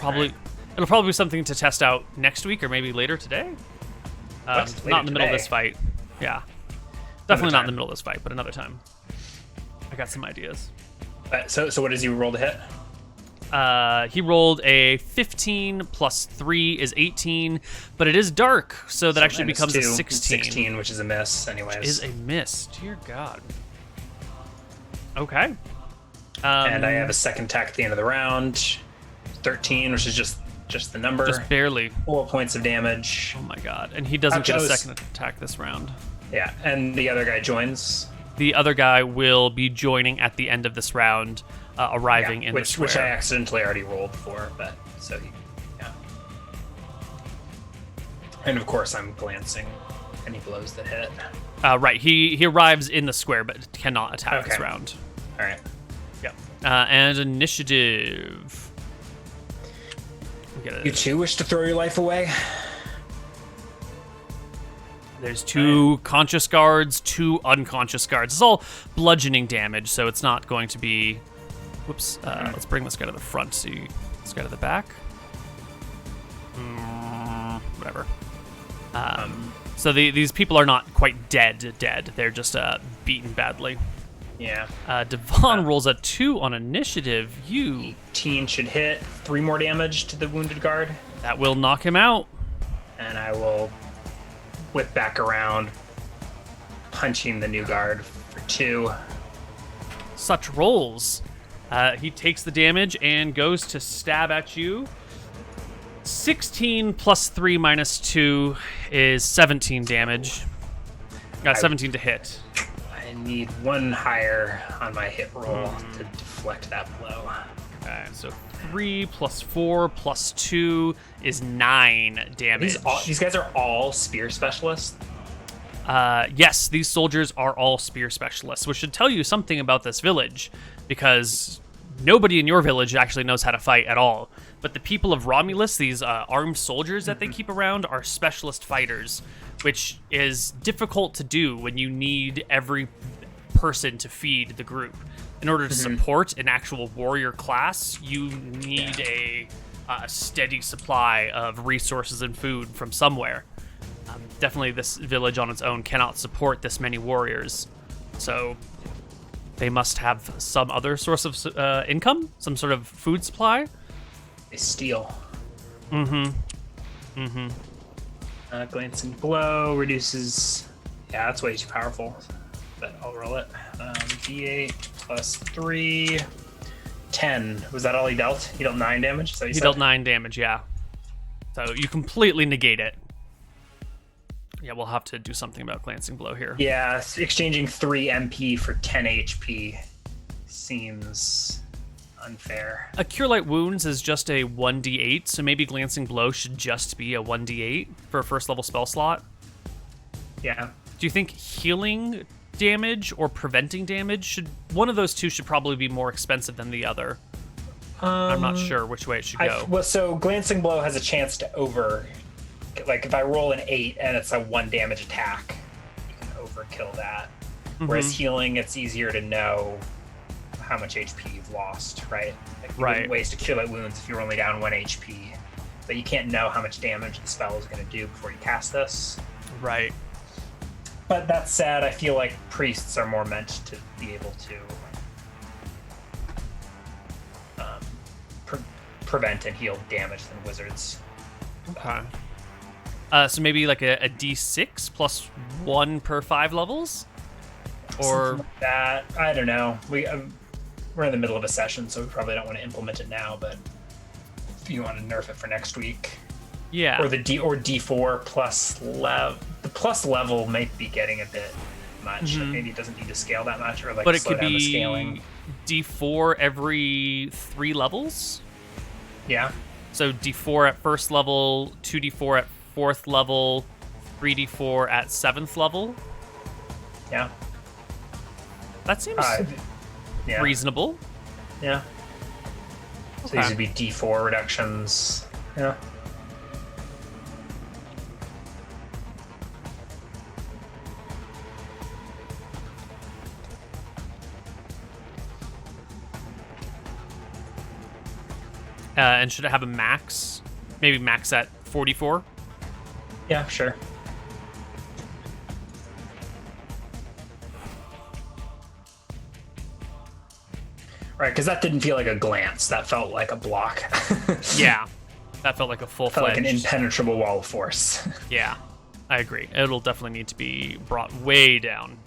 It'll probably be something to test out next week or maybe later today. What's Not in the middle of later this fight. Yeah, definitely not in the time. middle of this fight, but another time. I got some ideas. So what does he roll to hit? He rolled a 15 plus 3 is 18, but it is dark, so that actually Minus becomes a 2, 16. 16, which is a miss, anyways. Is a miss. Dear God. Okay. And I have a second attack at the end of the round. 13, which is just the number. Just barely. 4 points of damage. Oh my God. And he doesn't get a I was- second attack this round. Yeah, and the other guy joins. The other guy will be joining at the end of this round, arriving in the which square. I accidentally already rolled for, but so yeah. And of course, I'm glancing any blows that hit. Right. He arrives in the square, but cannot attack this Okay. round. All right. Yep. And initiative. We You too wish to throw your life away? There's 2 conscious guards, 2 unconscious guards. It's all bludgeoning damage, so it's not going to be... Whoops. Let's bring this guy to the front. See this guy to the back. Whatever. So these people are not quite dead. They're just beaten badly. Yeah. Devon rolls a 2 on initiative. 18 should hit. 3 more damage to the wounded guard. That will knock him out. And I will whip back around, punching the new guard for 2. Such rolls. He takes the damage and goes to stab at you. 16 plus 3 minus 2 is 17 damage. Got 17 to hit. I need 1 higher on my hit roll to deflect that blow. Okay, so 3 plus 4 plus 2 is 9 damage. These guys are all spear specialists? Yes, these soldiers are all spear specialists, which should tell you something about this village, because nobody in your village actually knows how to fight at all. But the people of Romulus, these armed soldiers that they keep around, are specialist fighters, which is difficult to do when you need every person to feed the group. In order to support an actual warrior class, you need a steady supply of resources and food from somewhere. Definitely this village on its own cannot support this many warriors. So they must have some other source of income, some sort of food supply. They steal. Glancing blow reduces... Yeah, that's way too powerful. But I'll roll it. D8 plus 3... 10. Was that all he dealt? He dealt 9 damage? So he dealt 9 damage, yeah. So you completely negate it. Yeah, we'll have to do something about glancing blow here. Yeah, exchanging 3 MP for 10 HP seems unfair. A Cure Light Wounds is just a 1d8, so maybe glancing blow should just be a 1d8 for a first level spell slot. Yeah. Do you think healing damage or preventing damage one of those two should probably be more expensive than the other? I'm not sure which way it should go. So glancing blow has a chance to like if I roll an 8 and it's a 1 damage attack, you can overkill that. Whereas healing, it's easier to know how much HP you've lost, right? Like you waste a Cure Light Wounds if you're only down 1 HP, but you can't know how much damage the spell is going to do before you cast this. Right. But that said, I feel like priests are more meant to be able to prevent and heal damage than wizards. Okay. So maybe like a D6 plus 1 per 5 levels? Or something like that. I don't know. We're in the middle of a session, so we probably don't want to implement it now, but if you want to nerf it for next week. Yeah. Or D4 plus level. The plus level might be getting a bit much. Maybe it doesn't need to scale that much, or like but it slow could down be the scaling. D4 every 3 levels? Yeah. So D4 at first level, 2D4 at 4th level, 3D4 at 7th level? Yeah. That seems reasonable. Yeah. So these would be D4 reductions. Yeah. And should it have a max? Maybe max at 44? Yeah, sure. Right, because that didn't feel like a glance. That felt like a block. Yeah, that felt like a full-fledged... Felt like an impenetrable wall of force. Yeah, I agree. It'll definitely need to be brought way down.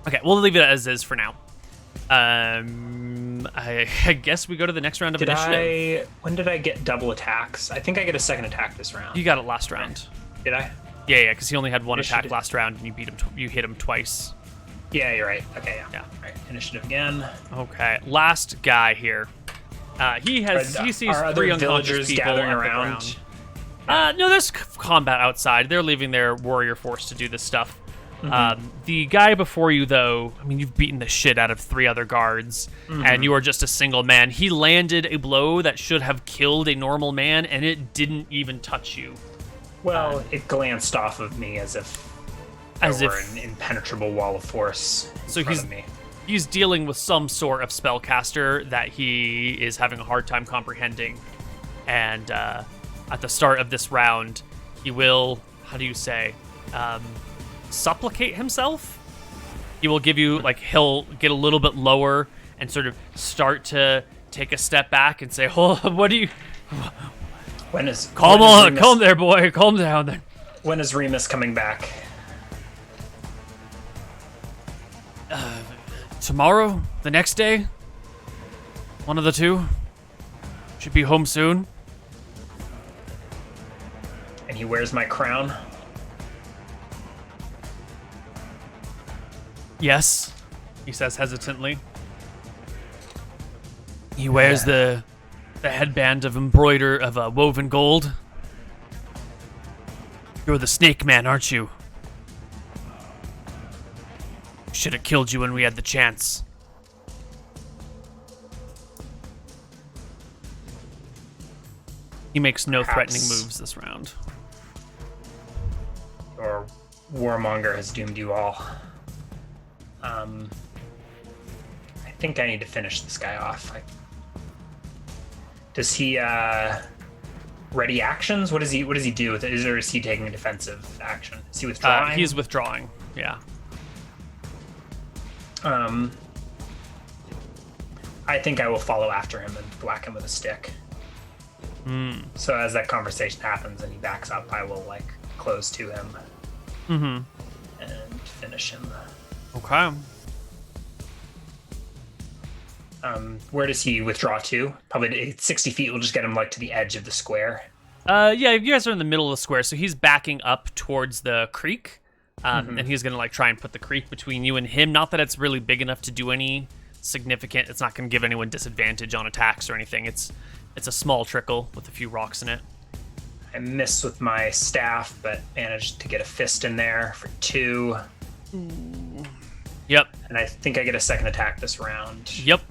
Okay, we'll leave it as is for now. I guess we go to the next round of initiative. When did I get double attacks? I think I get a second attack this round. You got it last round. Did I? Yeah, because he only had 1 attack last round, and you beat him. You hit him twice. Yeah, you're right. Okay, yeah. All right, initiative again. Okay, last guy here. He sees 3 unconscious people gathering around. No, there's combat outside. They're leaving their warrior force to do this stuff. The guy before you, though, I mean, you've beaten the shit out of 3 other guards, and you are just a single man. He landed a blow that should have killed a normal man, and it didn't even touch you. Well, it glanced off of me as if there were an impenetrable wall of force in front of me. He's dealing with some sort of spellcaster that he is having a hard time comprehending. And at the start of this round, he will, how do you say, supplicate himself? He will give you, like, he'll get a little bit lower and sort of start to take a step back and say, "Hold on, what do you... Calm there, boy. Calm down there." When is Remus coming back? Tomorrow? The next day? One of the two? Should be home soon. And he wears my crown? Yes, he says hesitantly. He wears the headband of woven gold. You're the snake man, aren't you? Should have killed you when we had the chance. He makes no threatening moves this round. Your warmonger has doomed you all. I think I need to finish this guy off. Does he ready actions? What does he do with it? Is he taking a defensive action? Is he withdrawing? He's withdrawing. Yeah. I think I will follow after him and whack him with a stick. So as that conversation happens and he backs up, I will close to him and finish him. Okay. Where does he withdraw to? Probably 60 feet will just get him to the edge of the square. Yeah, you guys are in the middle of the square, so he's backing up towards the creek, and he's gonna try and put the creek between you and him. Not that it's really big enough to do any significant. It's not gonna give anyone disadvantage on attacks or anything. It's a small trickle with a few rocks in it. I missed with my staff, but managed to get a fist in there for 2. Yep. And I think I get a second attack this round. Yep.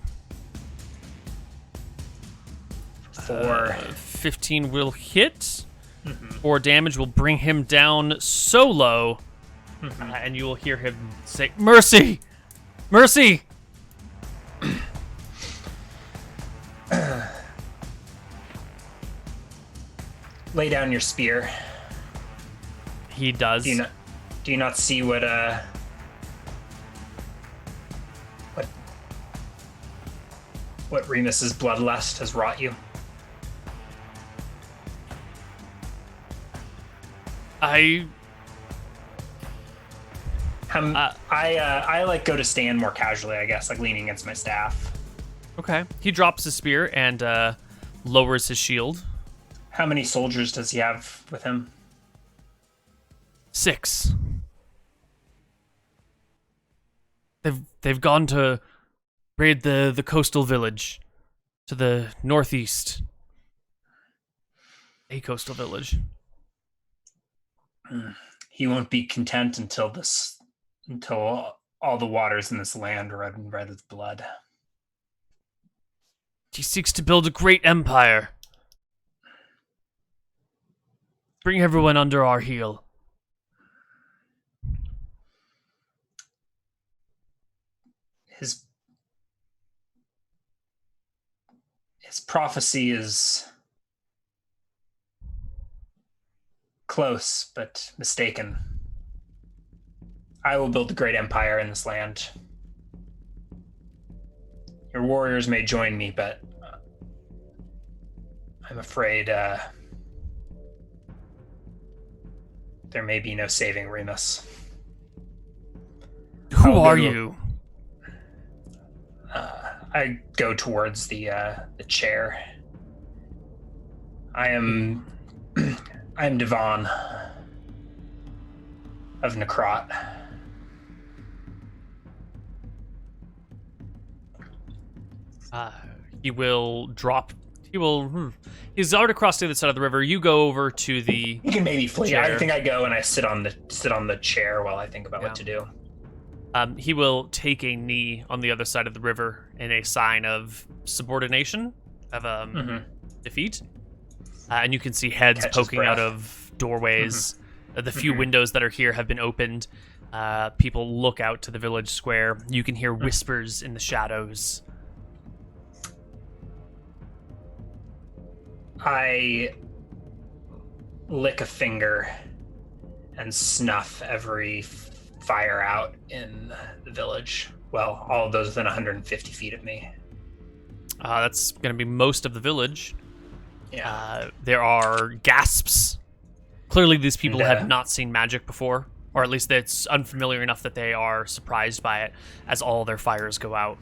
4. 15 will hit. 4 damage will bring him down so low, and you will hear him say, "Mercy! Mercy!" Lay down your spear. He does. Do you not see what Remus's bloodlust has wrought you? I go to stand more casually, I guess, leaning against my staff. Okay. He drops his spear and lowers his shield. How many soldiers does he have with him? 6. They've gone to raid the coastal village to the northeast. A coastal village. He won't be content until all the waters in this land are red with blood. He seeks to build a great empire. Bring everyone under our heel. His prophecy is close, but mistaken. I will build a great empire in this land. Your warriors may join me, but I'm afraid there may be no saving Remus. Who are you? I go towards the chair. I'm Devon of Necrot. He will drop. He's already crossed to the other side of the river. You go over to the. You can maybe flee. Chair. I think I go and I sit on the chair while I think about what to do. He will take a knee on the other side of the river in a sign of subordination, of defeat. And you can see heads poking out of doorways. The few windows that are here have been opened. People look out to the village square. You can hear whispers in the shadows. I lick a finger and snuff every fire out in the village. Well, all of those within 150 feet of me. That's going to be most of the village. Yeah. There are gasps. Clearly, these people And, have not seen magic before, or at least it's unfamiliar enough that they are surprised by it as all their fires go out.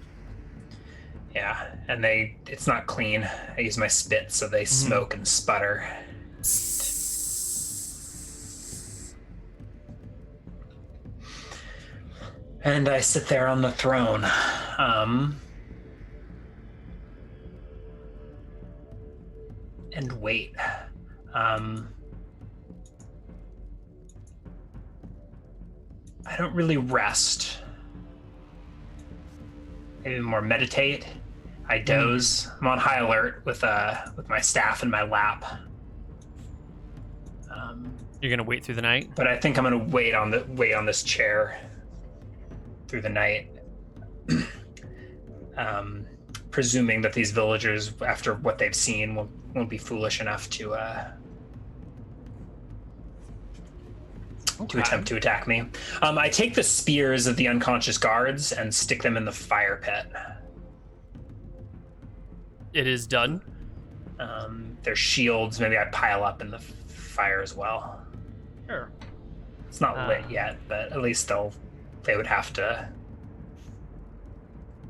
Yeah, and it's not clean. I use my spit, so they smoke and sputter. And I sit there on the throne. And wait. I don't really rest. Maybe more meditate. I doze. I'm on high alert with my staff in my lap. You're gonna wait through the night, But I think I'm gonna wait on this chair through the night. Presuming that these villagers, after what they've seen, won't be foolish enough to attempt to attack me. I take the spears of the unconscious guards and stick them in the fire pit. It is done. Their shields, maybe I pile up in the fire as well. Sure. It's not lit yet, but at least they would have to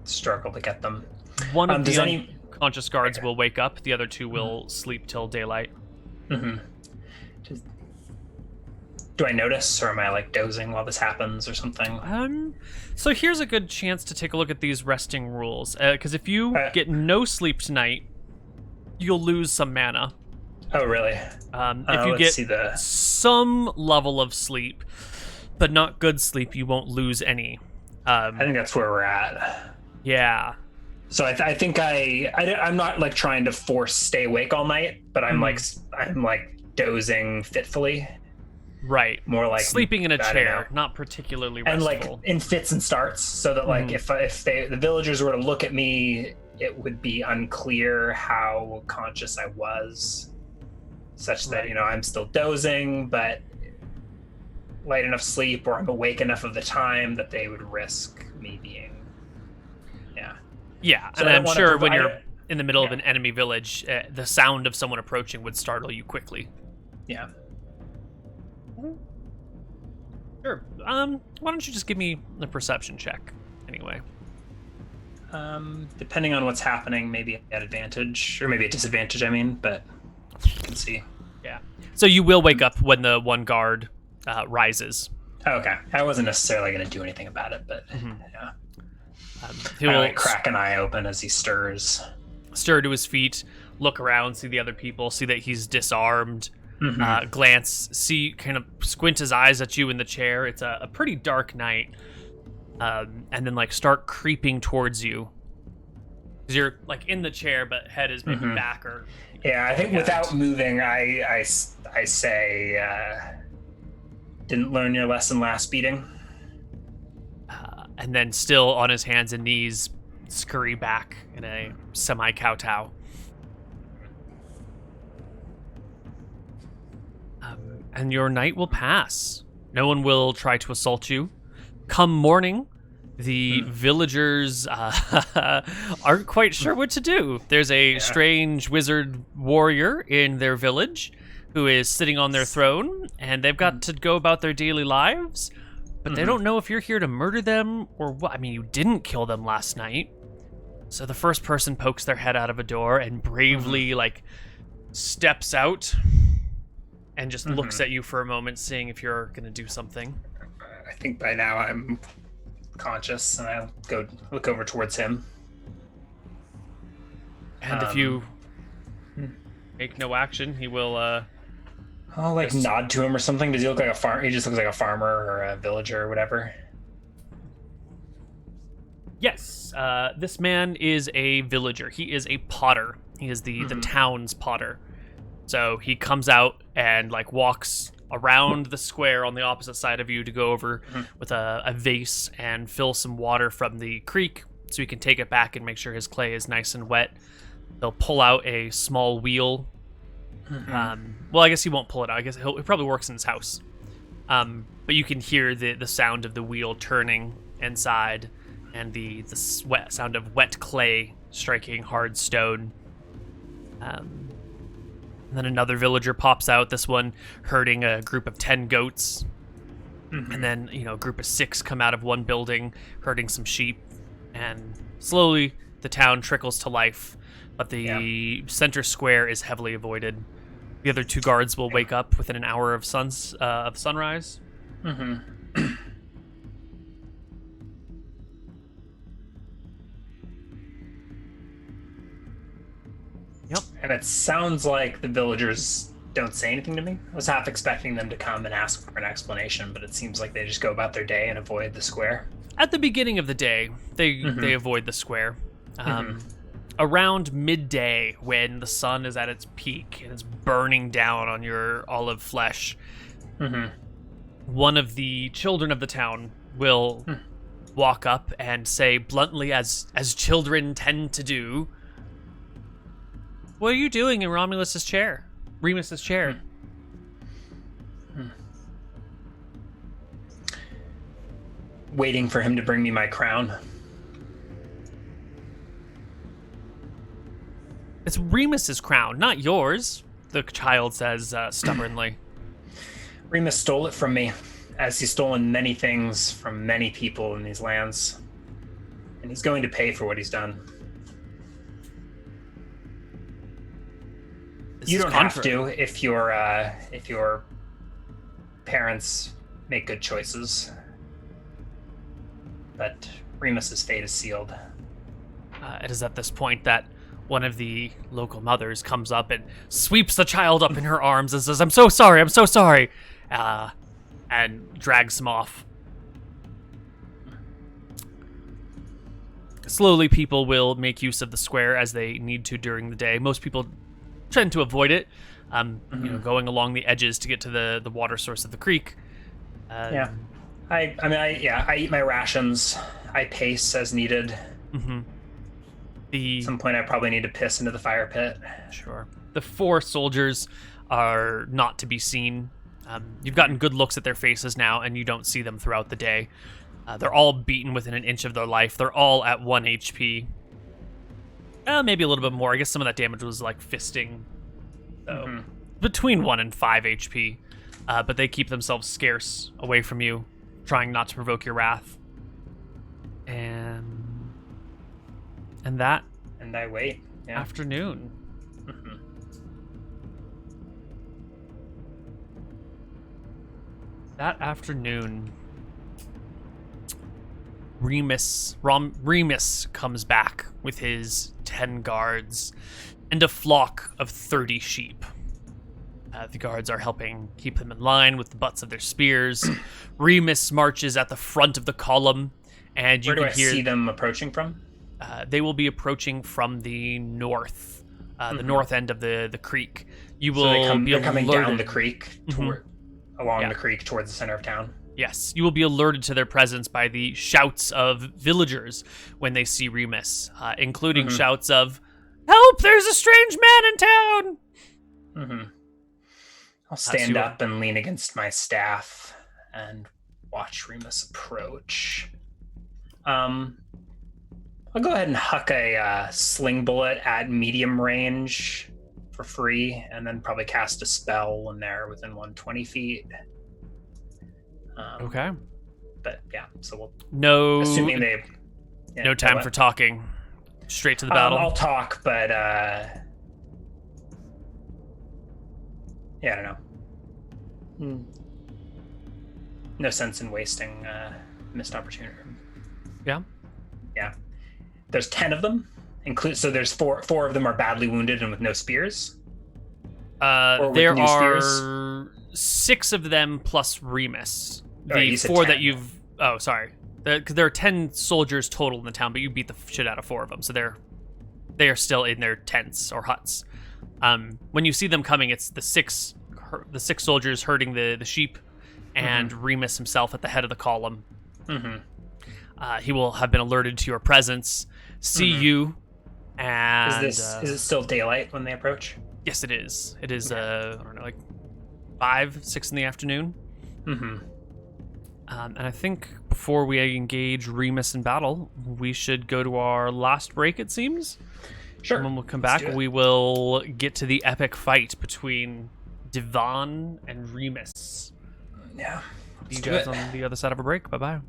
struggle to get them. One of the unconscious guards will wake up. The other two will sleep till daylight. Mm-hmm. Do I notice, or am I like dozing while this happens or something? So here's a good chance to take a look at these resting rules. Because if you get no sleep tonight, you'll lose some mana. Oh, really? If you get some level of sleep, but not good sleep, you won't lose any. I think that's where we're at. Yeah. So I think I'm not like trying to force stay awake all night, but I'm like dozing fitfully. Right. More like sleeping in a chair, not particularly restful. And like in fits and starts, so that like if the villagers were to look at me, it would be unclear how conscious I was, such that I'm still dozing, but light enough sleep, or I'm awake enough of the time that they would risk me being. Yeah, so and I'm sure when you're in the middle of an enemy village, the sound of someone approaching would startle you quickly. Yeah. Sure. Why don't you just give me a perception check, anyway? Depending on what's happening, maybe at advantage, or maybe at disadvantage, I mean, but you can see. Yeah. So you will wake up when the one guard rises. Oh, okay. I wasn't necessarily going to do anything about it, but yeah. He will crack an eye open as he stirs. Stir to his feet, look around, see the other people, see that he's disarmed, glance, kind of squint his eyes at you in the chair. It's a pretty dark night. And then like start creeping towards you. Because you're like in the chair, but head is maybe back or... Yeah, I think without moving, I say, didn't learn your lesson last beating. And then still on his hands and knees, scurry back in a semi-kowtow. And your night will pass. No one will try to assault you. Come morning, the villagers aren't quite sure what to do. There's a strange wizard warrior in their village who is sitting on their throne, and they've got to go about their daily lives. But they don't know if you're here to murder them or what. I mean, you didn't kill them last night. So the first person pokes their head out of a door and bravely, steps out and just looks at you for a moment, seeing if you're going to do something. I think by now I'm conscious, and I'll go look over towards him. And if you make no action, he will... I'll nod to him or something. Does he look like a farm? He just looks like a farmer or a villager or whatever. Yes, this man is a villager. He is a potter. He is the town's potter. So he comes out and walks around the square on the opposite side of you to go over with a vase and fill some water from the creek so he can take it back and make sure his clay is nice and wet. They'll pull out a small wheel. Well, I guess he won't pull it out. I guess he probably works in his house. But you can hear the sound of the wheel turning inside, and the sound of wet clay striking hard stone. And then another villager pops out, this one herding a group of 10 goats. And then, a group of 6 come out of one building herding some sheep. And slowly the town trickles to life, but the center square is heavily avoided. The other 2 guards will wake up within an hour of sunrise. Yep. And it sounds like the villagers don't say anything to me. I was half expecting them to come and ask for an explanation, but it seems like they just go about their day and avoid the square. At the beginning of the day, they avoid the square. Around midday, when the sun is at its peak and it's burning down on your olive flesh, one of the children of the town will walk up and say bluntly, as children tend to do, "What are you doing in Romulus's chair? Remus's chair?" Waiting for him to bring me my crown. "It's Remus's crown, not yours," the child says stubbornly. Remus stole it from me, as he's stolen many things from many people in these lands. And he's going to pay for what he's done. You don't have to if your parents make good choices. But Remus's fate is sealed. It is at this point that one of the local mothers comes up and sweeps the child up in her arms and says, I'm so sorry, and drags him off. Slowly, people will make use of the square as they need to during the day. Most people tend to avoid it, going along the edges to get to the water source of the creek. I eat my rations. I pace as needed. At some point, I probably need to piss into the fire pit. Sure. The 4 soldiers are not to be seen. You've gotten good looks at their faces now, and you don't see them throughout the day. They're all beaten within an inch of their life. They're all at 1 HP. Maybe a little bit more. I guess some of that damage was like fisting. So between 1 and 5 HP. But they keep themselves scarce away from you, trying not to provoke your wrath. And that. And I wait. Yeah. Afternoon. That afternoon, Remus comes back with his 10 guards and a flock of 30 sheep. The guards are helping keep them in line with the butts of their spears. Remus marches at the front of the column, and you can hear... Where do I see them approaching from? They will be approaching from the north, the north end of the creek. They're coming down the creek, along the creek towards the center of town. Yes, you will be alerted to their presence by the shouts of villagers when they see Remus, including shouts of, "Help, there's a strange man in town!" I'll stand up and lean against my staff and watch Remus approach. I'll go ahead and huck a sling bullet at medium range for free, and then probably cast a spell when they're within 120 feet. Okay. But yeah, so assuming they... no time for talking. Straight to the battle. I'll talk, but I don't know. No sense in wasting missed opportunity. Yeah. Yeah. There's 10 of them. So there's four of them are badly wounded and with no spears? There are 6 of them plus Remus. The 4 that you've... Oh, sorry. Because there are 10 soldiers total in the town, but you beat the shit out of 4 of them. So they are still in their tents or huts. When you see them coming, it's the six soldiers herding the sheep, and Remus himself at the head of the column. He will have been alerted to your presence, see you, and... Is it still daylight when they approach? Yes, it is. It is, I don't know, like 5, 6 in the afternoon. Mm-hmm. And I think before we engage Remus in battle, we should go to our last break, it seems. Sure. And when we'll come Let's back, do it. we will get to the epic fight between Divan and Remus. Yeah. See you do guys it. on the other side of a break. Bye-bye.